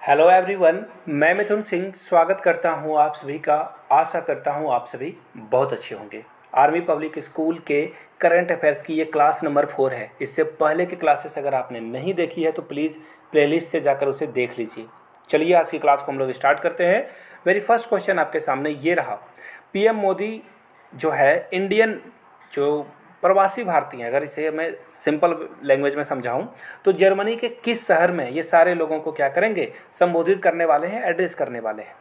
Hello everyone, मैं मिथुन सिंह स्वागत करता हूं आप सभी का। आशा करता हूं आप सभी बहुत अच्छे होंगे। आर्मी पब्लिक स्कूल के करंट अफेयर्स की ये क्लास नंबर 4 है। इससे पहले की क्लासेस अगर आपने नहीं देखी है तो प्लीज़ प्लेलिस्ट से जाकर उसे देख लीजिए। चलिए आज की क्लास को हम लोग स्टार्ट करते हैं। मेरी फर्स्ट क्वेश्चन आपके सामने ये रहा, पीएम मोदी जो है इंडियन जो प्रवासी भारतीय हैं, अगर इसे मैं सिंपल लैंग्वेज में समझाऊं तो जर्मनी के किस शहर में ये सारे लोगों को क्या करेंगे, संबोधित करने वाले हैं, एड्रेस करने वाले हैं।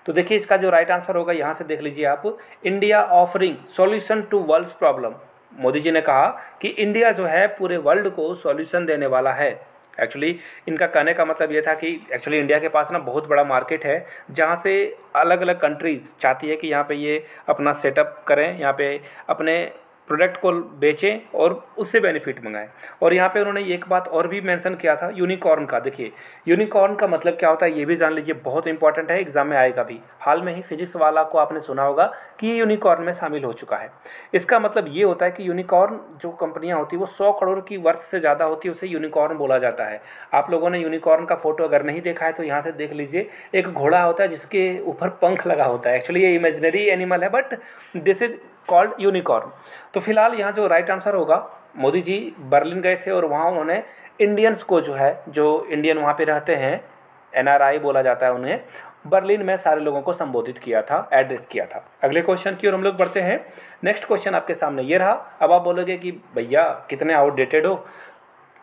तो देखिए इसका जो राइट आंसर होगा यहाँ से देख लीजिए आप, India offering solution to world's problem. Modi ji ने कहा कि इंडिया जो है पूरे वर्ल्ड को सॉल्यूशन देने वाला है। एक्चुअली इनका कहने का मतलब ये था कि एक्चुअली इंडिया के पास ना बहुत बड़ा मार्केट है, जहाँ से अलग अलग कंट्रीज़ चाहती है कि यहाँ पे ये अपना सेटअप करें, यहाँ पे अपने प्रोडक्ट को बेचें और उससे बेनिफिट मंगाएं। और यहाँ पे उन्होंने एक बात और भी मेंशन किया था, यूनिकॉर्न का। देखिए यूनिकॉर्न का मतलब क्या होता है ये भी जान लीजिए, बहुत इंपॉर्टेंट है, एग्जाम में आएगा भी। हाल में ही फिजिक्स वाला को आपने सुना होगा कि ये यूनिकॉर्न में शामिल हो चुका है। इसका मतलब ये होता है कि यूनिकॉर्न जो कंपनियाँ होती है वो 100 करोड़ की वर्थ से ज़्यादा होती है, उसे यूनिकॉर्न बोला जाता है। आप लोगों ने यूनिकॉर्न का फोटो अगर नहीं देखा है तो यहाँ से देख लीजिए। एक घोड़ा होता है जिसके ऊपर पंख लगा होता है। एक्चुअली ये इमेजिनरी एनिमल है but this is called unicorn. तो फिलहाल यहाँ जो राइट आंसर होगा, मोदी जी बर्लिन गए थे और वहाँ उन्होंने इंडियंस को जो है, जो इंडियन वहाँ पे रहते हैं, एनआरआई बोला जाता है उन्हें, बर्लिन में सारे लोगों को संबोधित किया था, एड्रेस किया था। अगले क्वेश्चन की ओर हम लोग बढ़ते हैं। नेक्स्ट क्वेश्चन आपके सामने ये रहा। अब आप बोलोगे कि भैया कितने आउटडेटेड हो,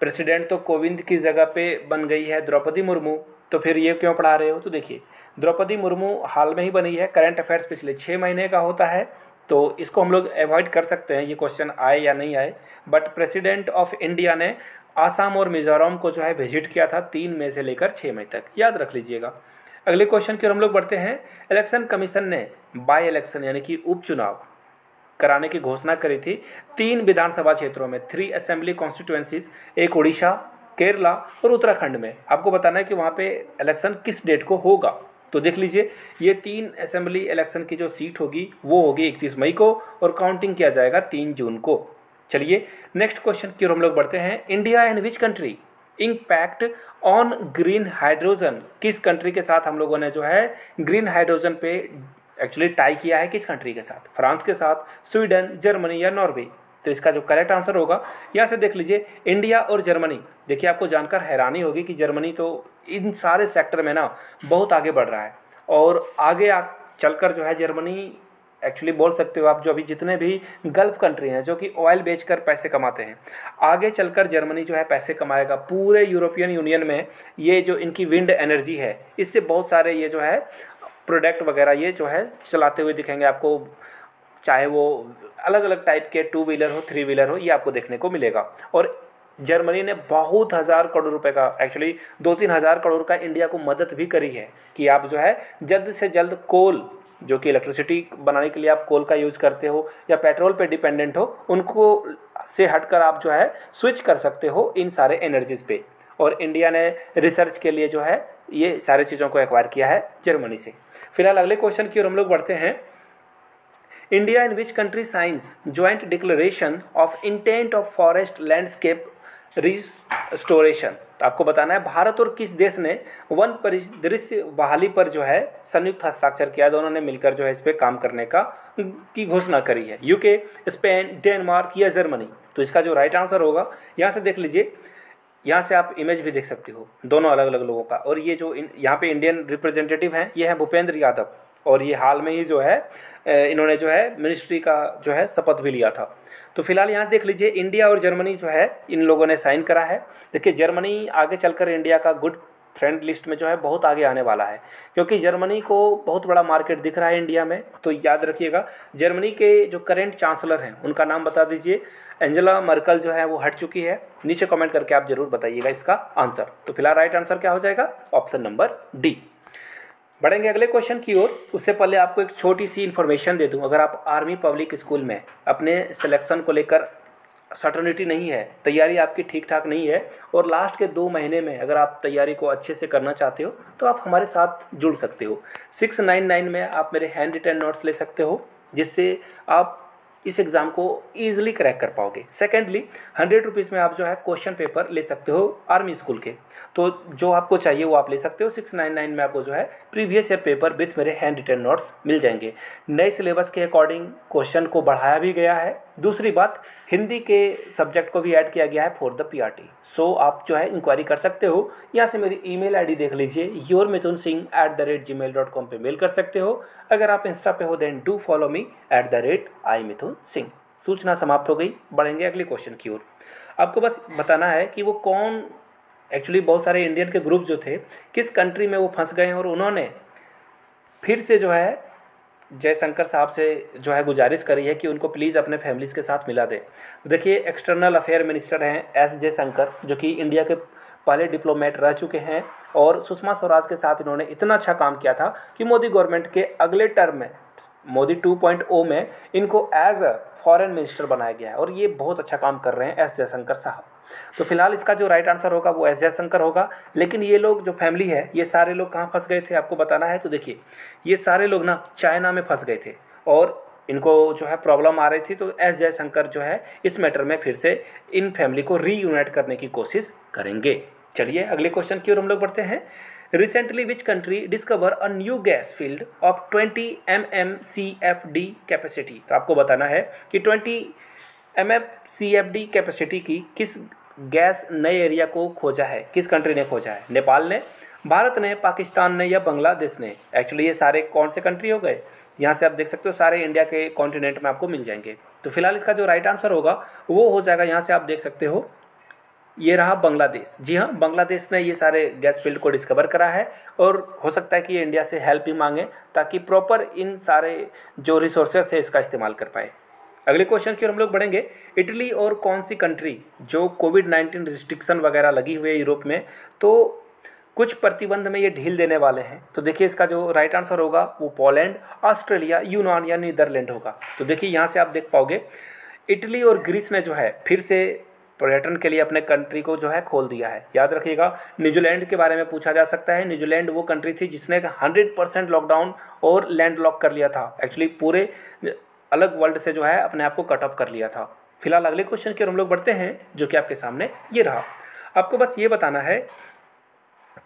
प्रेसिडेंट तो कोविंद की जगह पे बन गई है द्रौपदी मुर्मू, तो फिर ये क्यों पढ़ा रहे हो। तो देखिए द्रौपदी मुर्मू हाल में ही बनी है, करंट अफेयर्स पिछले 6 महीने का होता है, तो इसको हम लोग अवॉइड कर सकते हैं, ये क्वेश्चन आए या नहीं आए। बट प्रेसिडेंट ऑफ इंडिया ने आसाम और मिजोरम को जो है विजिट किया था 3 मई से लेकर 6 मई तक, याद रख लीजिएगा। अगले क्वेश्चन की ओर हम लोग बढ़ते हैं। इलेक्शन कमीशन ने बाई इलेक्शन यानी कि उपचुनाव कराने की घोषणा करी थी 3 विधानसभा क्षेत्रों में, 3 असेंबली कॉन्स्टिट्यूएंसीज, एक उड़ीसा, केरला और उत्तराखंड में। आपको बताना है कि वहाँ पे इलेक्शन किस डेट को होगा। तो देख लीजिए ये 3 असेंबली इलेक्शन की जो सीट होगी वो होगी 31 मई को और काउंटिंग किया जाएगा 3 जून को। चलिए नेक्स्ट क्वेश्चन की ओर हम लोग बढ़ते हैं। India and which country impact on green hydrogen, किस कंट्री के साथ हम लोगों ने जो है ग्रीन हाइड्रोजन पे एक्चुअली टाई किया है, किस कंट्री के साथ, फ्रांस के साथ, स्वीडन, जर्मनी या नॉर्वे। तो इसका जो करेक्ट आंसर होगा यहाँ से देख लीजिए, इंडिया और जर्मनी। देखिए आपको जानकर हैरानी होगी कि जर्मनी तो इन सारे सेक्टर में ना बहुत आगे बढ़ रहा है और आगे चलकर जो है जर्मनी, एक्चुअली बोल सकते हो आप, जो अभी जितने भी गल्फ कंट्री हैं जो कि ऑयल बेचकर पैसे कमाते हैं, आगे चलकर जर्मनी जो है पैसे कमाएगा। पूरे यूरोपियन यूनियन में ये जो इनकी विंड एनर्जी है, इससे बहुत सारे ये जो है प्रोडक्ट वगैरह ये जो है चलाते हुए दिखेंगे आपको, चाहे वो अलग अलग टाइप के 2 व्हीलर हो, 3 व्हीलर हो, ये आपको देखने को मिलेगा। और जर्मनी ने बहुत हज़ार करोड़ रुपए का, एक्चुअली 2-3 हज़ार करोड़ का इंडिया को मदद भी करी है कि आप जो है जल्द से जल्द कोल, जो कि इलेक्ट्रिसिटी बनाने के लिए आप कोल का यूज़ करते हो या पेट्रोल पे डिपेंडेंट हो, उनको से हटकर आप जो है स्विच कर सकते हो इन सारे एनर्जीज पे। और इंडिया ने रिसर्च के लिए जो है ये सारी चीज़ों को एक्वायर किया है जर्मनी से। फिलहाल अगले क्वेश्चन की ओर हम लोग बढ़ते हैं। India in which country science joint declaration of intent of forest landscape restoration. आपको बताना है भारत और किस देश ने वन परिदृश्य बहाली पर जो है संयुक्त हस्ताक्षर किया, दोनों ने मिलकर जो है इस पे काम करने की घोषणा करी है, यूके, स्पेन, डेनमार्क या जर्मनी। तो इसका जो राइट आंसर होगा यहाँ से देख लीजिए, यहाँ से आप इमेज भी देख सकते हो दोनों अलग अलग लोगों का। और ये जो यहाँ पे इंडियन रिप्रेजेंटेटिव हैं ये है भूपेंद्र यादव, और ये हाल में ही जो है इन्होंने जो है मिनिस्ट्री का जो है शपथ भी लिया था। तो फिलहाल यहाँ देख लीजिए इंडिया और जर्मनी जो है इन लोगों ने साइन करा है। देखिए जर्मनी आगे चलकर इंडिया का गुड फ्रेंड लिस्ट में जो है बहुत आगे आने वाला है, क्योंकि जर्मनी को बहुत बड़ा मार्केट दिख रहा है इंडिया में। तो याद रखिएगा जर्मनी के जो करेंट चांसलर हैं उनका नाम बता दीजिए। एंजेला मर्कल जो है वो हट चुकी है। नीचे कमेंट करके आप जरूर बताइएगा इसका आंसर। तो फिलहाल राइट आंसर क्या हो जाएगा, ऑप्शन नंबर डी। बढ़ेंगे अगले क्वेश्चन की ओर। उससे पहले आपको एक छोटी सी इन्फॉर्मेशन दे दूं, अगर आप आर्मी पब्लिक स्कूल में अपने सिलेक्शन को लेकर सर्टनिटी नहीं है, तैयारी आपकी ठीक ठाक नहीं है और लास्ट के 2 महीने में अगर आप तैयारी को अच्छे से करना चाहते हो तो आप हमारे साथ जुड़ सकते हो। 699 में आप मेरे हैंड रिटन नोट्स ले सकते हो, जिससे आप इस एग्ज़ाम को ईजिली क्रैक कर पाओगे। सेकेंडली 100 रुपीज़ में आप जो है क्वेश्चन पेपर ले सकते हो आर्मी स्कूल के, तो जो आपको चाहिए वो आप ले सकते हो। 699 में आपको जो है प्रीवियस ईयर पेपर विथ मेरे हैंड रिटन नोट्स मिल जाएंगे। नए सिलेबस के अकॉर्डिंग क्वेश्चन को बढ़ाया भी गया है। दूसरी बात, हिंदी के सब्जेक्ट को भी ऐड किया गया है फॉर द पीआरटी। सो आप जो है इंक्वायरी कर सकते हो। यहाँ से मेरी ईमेल आईडी देख लीजिए, yourmithunsingh@gmail.com पे मेल कर सकते हो। अगर आप इंस्टा पे हो then do follow me @imithunsingh। सूचना समाप्त हो गई, बढ़ेंगे अगले क्वेश्चन की ओर। आपको बस बताना है कि वो कौन, एक्चुअली बहुत सारे इंडियन के ग्रुप जो थे किस कंट्री में वो फंस गए हैं और उन्होंने फिर से जो है जयशंकर साहब से जो है गुजारिश करी है कि उनको प्लीज़ अपने फैमिलीज़ के साथ मिला दे। देखिए, एक्सटर्नल अफेयर मिनिस्टर हैं एस जयशंकर, जो कि इंडिया के पहले डिप्लोमेट रह चुके हैं, और सुषमा स्वराज के साथ इन्होंने इतना अच्छा काम किया था कि मोदी गवर्नमेंट के अगले टर्म में, मोदी 2.0 में, इनको एज अ फॉरेन मिनिस्टर बनाया गया है और ये बहुत अच्छा काम कर रहे हैं एस जयशंकर साहब। तो फिलहाल इसका जो राइट आंसर होगा वो एस जयशंकर होगा। लेकिन ये लोग जो फैमिली है, ये सारे लोग कहाँ फंस गए थे आपको बताना है। तो देखिए, ये सारे लोग ना चाइना में फंस गए थे और इनको जो है प्रॉब्लम आ रही थी। तो एस जयशंकर जो है इस मैटर में फिर से इन फैमिली को रीयूनाइट करने की कोशिश करेंगे। चलिए अगले क्वेश्चन की ओर हम लोग बढ़ते हैं। Recently, which country discover a new gas field of 20 mmCFD capacity? तो आपको बताना है कि 20 mmCFD कैपेसिटी की किस गैस नए एरिया को खोजा है, किस कंट्री ने खोजा है? नेपाल ने, भारत ने, पाकिस्तान ने या बांग्लादेश ने? एक्चुअली ये सारे कौन से कंट्री हो गए? यहाँ से आप देख सकते हो सारे इंडिया के कॉन्टिनेंट में आपको मिल जाएंगे। तो फिलहाल इसका जो राइट आंसर होगा वो हो जाएगा, यहाँ से आप देख सकते हो, ये रहा बांग्लादेश। जी हाँ, बांग्लादेश ने ये सारे गैस फील्ड को डिस्कवर करा है और हो सकता है कि ये इंडिया से हेल्प भी मांगे ताकि प्रॉपर इन सारे जो रिसोर्सेस है इसका इस्तेमाल कर पाए। अगले क्वेश्चन की ओर हम लोग बढ़ेंगे। इटली और कौन सी कंट्री जो कोविड-19 रिस्ट्रिक्शन वगैरह लगी हुई है यूरोप में, तो कुछ प्रतिबंध में ये ढील देने वाले हैं? तो देखिए, इसका जो राइट आंसर होगा वो पोलैंड, ऑस्ट्रेलिया, यूनान या नीदरलैंड होगा। तो देखिए, यहाँ से आप देख पाओगे इटली और ग्रीस ने जो है फिर से पर्यटन के लिए अपने कंट्री को जो है खोल दिया है। याद रखिएगा, न्यूजीलैंड के बारे में पूछा जा सकता है। न्यूजीलैंड वो कंट्री थी जिसने 100% लॉकडाउन और लैंड लॉक कर लिया था, एक्चुअली पूरे अलग वर्ल्ड से जो है अपने आप को कट ऑफ कर लिया था। फिलहाल अगले क्वेश्चन की ओर हम लोग बढ़ते हैं, जो कि आपके सामने ये रहा। आपको बस ये बताना है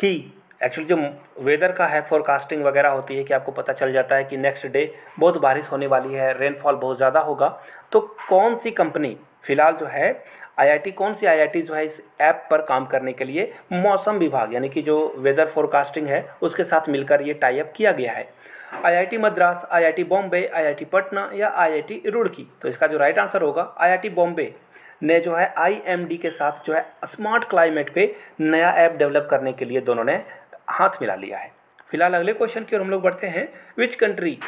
कि एक्चुअली जो वेदर का है फोरकास्टिंग वगैरह होती है कि आपको पता चल जाता है कि नेक्स्ट डे बहुत बारिश होने वाली है, रेनफॉल बहुत ज़्यादा होगा। तो कौन सी कंपनी फिलहाल जो है आईआईटी, कौन सी आईआईटी जो है इस ऐप पर काम करने के लिए मौसम विभाग यानी कि जो वेदर फोरकास्टिंग है उसके साथ मिलकर ये टाई अप किया गया है? IIT Madras, IIT Bombay, IIT Patna या आईआईटी रुड़की? तो इसका जो राइट आंसर होगा, आईआईटी बॉम्बे ने जो है आईएमडी के साथ जो है स्मार्ट क्लाइमेट पे नया ऐप डेवलप करने के लिए दोनों ने हाथ मिला लिया है। फिलहाल अगले क्वेश्चन की ओर हम लोग बढ़ते हैं। विच कंट्री,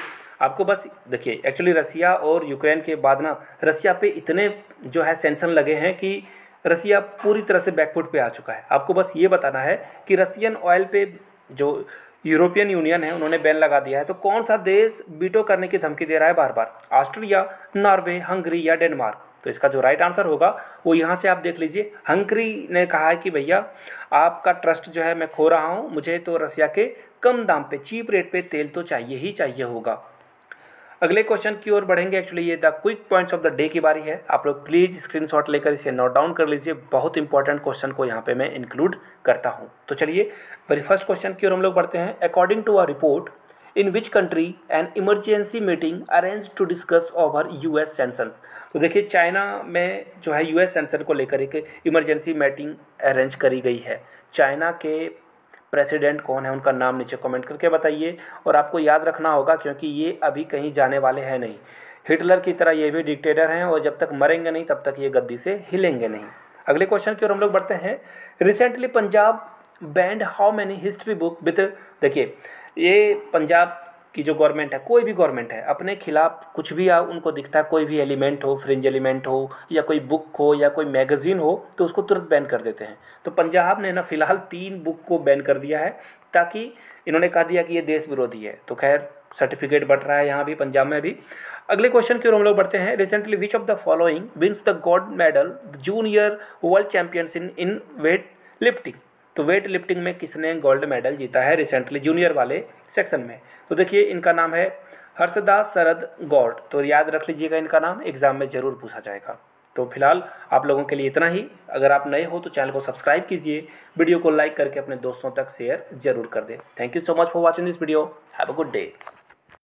आपको बस देखिए, एक्चुअली रसिया और यूक्रेन के बाद ना रसिया पे इतने जो है सैंक्शन लगे हैं कि रसिया पूरी तरह से बैकफुट पे आ चुका है। आपको बस ये बताना है कि रसियन ऑयल पे जो यूरोपियन यूनियन है उन्होंने बैन लगा दिया है। तो कौन सा देश वीटो करने की धमकी दे रहा है बार बार? ऑस्ट्रिया, नॉर्वे, हंगरी या डेनमार्क? तो इसका जो राइट आंसर होगा वो यहाँ से आप देख लीजिए, हंगरी ने कहा है कि भैया आपका ट्रस्ट जो है मैं खो रहा हूँ, मुझे तो रसिया के कम दाम पे, चीप रेट पे तेल तो चाहिए ही चाहिए होगा। अगले क्वेश्चन की ओर बढ़ेंगे। एक्चुअली ये the quick points of the day की बारी है। आप लोग प्लीज स्क्रीनशॉट लेकर इसे नोट डाउन कर लीजिए, बहुत इंपॉर्टेंट क्वेश्चन को यहाँ पे मैं इंक्लूड करता हूँ। तो चलिए मेरी फर्स्ट क्वेश्चन की ओर हम लोग बढ़ते हैं। According to a report, in which country an emergency meeting arrange to discuss over US sanctions? तो देखिए, चाइना में जो है यूएस सैंक्शन को लेकर एक इमरजेंसी मीटिंग अरेंज करी गई है। चाइना के प्रेसिडेंट कौन है, उनका नाम नीचे कमेंट करके बताइए। और आपको याद रखना होगा क्योंकि ये अभी कहीं जाने वाले हैं नहीं, हिटलर की तरह ये भी डिक्टेटर हैं और जब तक मरेंगे नहीं तब तक ये गद्दी से हिलेंगे नहीं। अगले क्वेश्चन की ओर हम लोग बढ़ते हैं। Recently Punjab band how many history book with, देखिए ये पंजाब की जो गवर्नमेंट है, कोई भी गवर्नमेंट है, अपने खिलाफ कुछ भी उनको दिखता है, कोई भी एलिमेंट हो, फ्रिंज एलिमेंट हो या कोई बुक हो या कोई मैगजीन हो, तो उसको तुरंत बैन कर देते हैं। तो पंजाब ने ना फिलहाल 3 बुक को बैन कर दिया है ताकि इन्होंने कहा दिया कि ये देश विरोधी है। तो खैर सर्टिफिकेट बट रहा है यहाँ भी, पंजाब में भी। अगले क्वेश्चन की ओर हम लोग बढ़ते हैं। Recently which of the following wins the gold medal junior world champions in weight lifting? तो वेट लिफ्टिंग में किसने गोल्ड मेडल जीता है रिसेंटली जूनियर वाले सेक्शन में? तो देखिए इनका नाम है हर्षदास शरद गौड़, तो याद रख लीजिएगा, इनका नाम एग्जाम में जरूर पूछा जाएगा। तो फिलहाल आप लोगों के लिए इतना ही। अगर आप नए हो तो चैनल को सब्सक्राइब कीजिए, वीडियो को लाइक करके अपने दोस्तों तक शेयर जरूर कर दें। Thank you so much for watching this video. Have a good day.